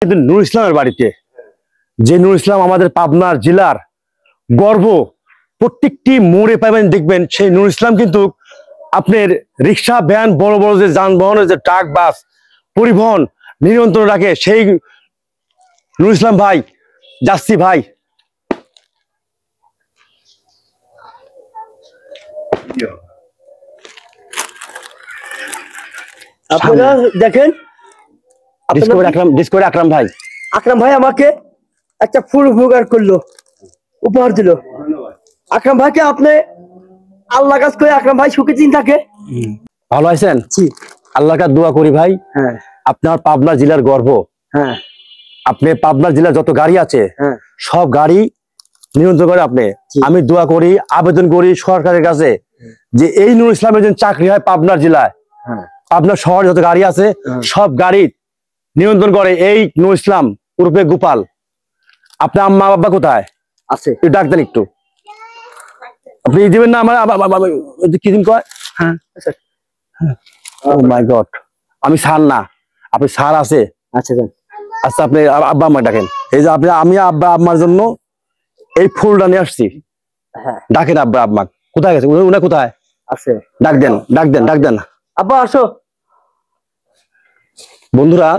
কিন্তু নুর ইসলামের বাড়িতে, যে নুর ইসলাম আমাদের পাবনার জেলার গর্ব, প্রত্যেকটি মোড়ে পাবেন দেখবেন সেই নুর ইসলাম কিন্তু আপনার রিক্সা ভ্যান বড় বড় যে যানবাহনের যে ট্রাক বাস পরিবহন নিয়ন্ত্রণ রাখে সেই নুর ইসলাম ভাই। যাচ্ছি ভাই। আপনারা দেখেন, ডিসকভারি আকরাম ভাই। আকরাম ভাই আমাকে একটা ফুল উপহার করলো, উপহার দিল। আকরাম ভাইকে আপনি আল্লাহ কাছ করে আকরাম ভাই সুখে দিন থাকে। ভালো আছেন? জি, আল্লাহর কাছে দোয়া করি ভাই। হ্যাঁ, আপনার পাবনা জেলার গর্ব। হ্যাঁ, আপনি পাবনা জেলার যত গাড়ি আছে হ্যাঁ, সব গাড়ি নিয়ন্ত্রণ করে আপনি। আমি দোয়া করি, আবেদন করি সরকারের কাছে যে এই নুর ইসলামের জন্য চাকরি হয় পাবনার জেলায়, পাবনা শহরে যত গাড়ি আছে সব গাড়ি নিয়ন্ত্রণ করে এই নুর ইসলাম উর্ফে গোপাল। আপনার আম্মা বাবা কোথায় আছে? একটু ডাক দেন একটু। আপনি দিবেন না আমার কি দিন কয়? হ্যাঁ, ও মাই গড, আমি স্যার না, আপনি স্যার আছে। আচ্ছা আচ্ছা, আপনি আব্বা আম্মা ডাকেন। এই যে আপনি, আমি আব্বা আম্মার জন্য এই ফুলটা নিয়ে আসছি। হ্যাঁ, ডাকেন আব্বা আম্মা। কোথায় গেছে উনি? কোথায় আছে? ডাক দেন, ডাক দেন, ডাক দেন। আব্বা আসো। বন্ধুরা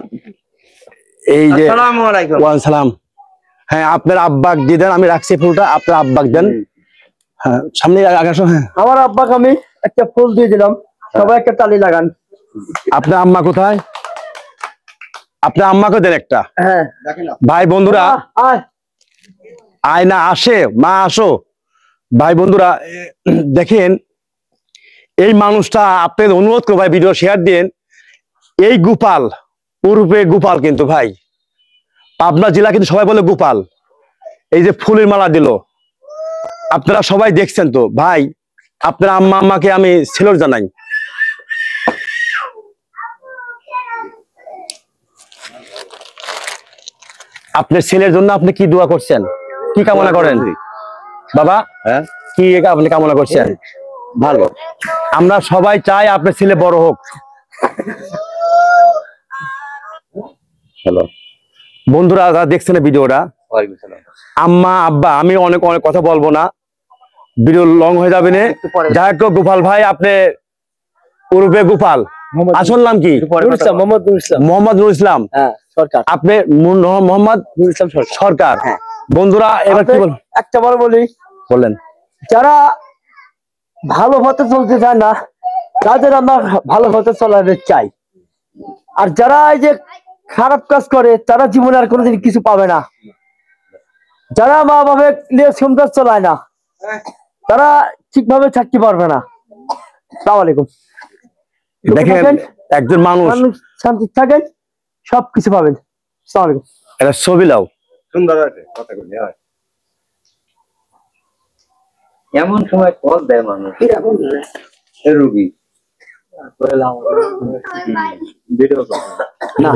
এই যে আসসালামু আলাইকুম। ওয়ালাইকুম সালাম। হ্যাঁ, আপনার আব্বাক দিয়ে দেন, আমি রাখছি ফুলটা, আপনার আব্বাক দেন। হ্যাঁ, সামনে আগাসো। হ্যাঁ, আমার আব্বাকে আমি একটা ফুল দিয়ে দিলাম, সবাই একটা তালি লাগান। আপনার আম্মা কোথায়? আপনার আম্মাকে দেন একটা। হ্যাঁ ভাই বন্ধুরা, আয় আয় না আসে, মা আসো। ভাই বন্ধুরা দেখেন এই মানুষটা, আপনাদের অনুরোধ করো ভাই ভিডিও শেয়ার দিন। এই গোপাল উর্ফে গোপাল কিন্তু ভাই পাবনা জেলা কিন্তু সবাই বলে গোপাল। এই যে ফুলের মালা দিল, আপনারা সবাই দেখছেন তো ভাই। আপনার আম্মা আম্মাকে আমি সেলুট জানাই। আপনার ছেলের জন্য আপনি কি দোয়া করছেন, কি কামনা করেন বাবা? হ্যাঁ, কি আপনি কামনা করছেন? ভালো। আমরা সবাই চাই আপনার ছেলে বড় হোক। হ্যালো বন্ধুরা যারা দেখছেন ভিডিওটা, আম্মা আব্বা, আমি অনেক অনেক কথা বলবো না, ভিডিও লং হয়ে যাবে না। যাই হোক গোপাল ভাই, আপনি উর্ফে গোপাল, আসল নাম কি? মোহাম্মদ নুর ইসলাম। সরকার। আপনি মোহাম্মদ নুর ইসলাম সরকার। হ্যাঁ। বন্ধুরা এবার কি বল একটা বার বলি, বললেন, যারা ভালো পথে চলতে চায় না তাদের আমরা ভালো পথে চলাতে চাই। আর যারা এই যে খারাপ কাজ করে তারা জীবনে আর কোনোদিন কিছু পাবে না। যারা মা বাবা নিয়ে সংসার চলায় না তারা ঠিকভাবে থাকতে পারবে না। আসসালামু আলাইকুম। দেখেন একজন মানুষ শান্তি থাকেন, সবকিছু পাবেন। আসসালামু আলাইকুম। একটা ছবি লাও। সুন্দর কথা বলি। এমন সময় কল দেয় মানুষ রুগী ভিডিও না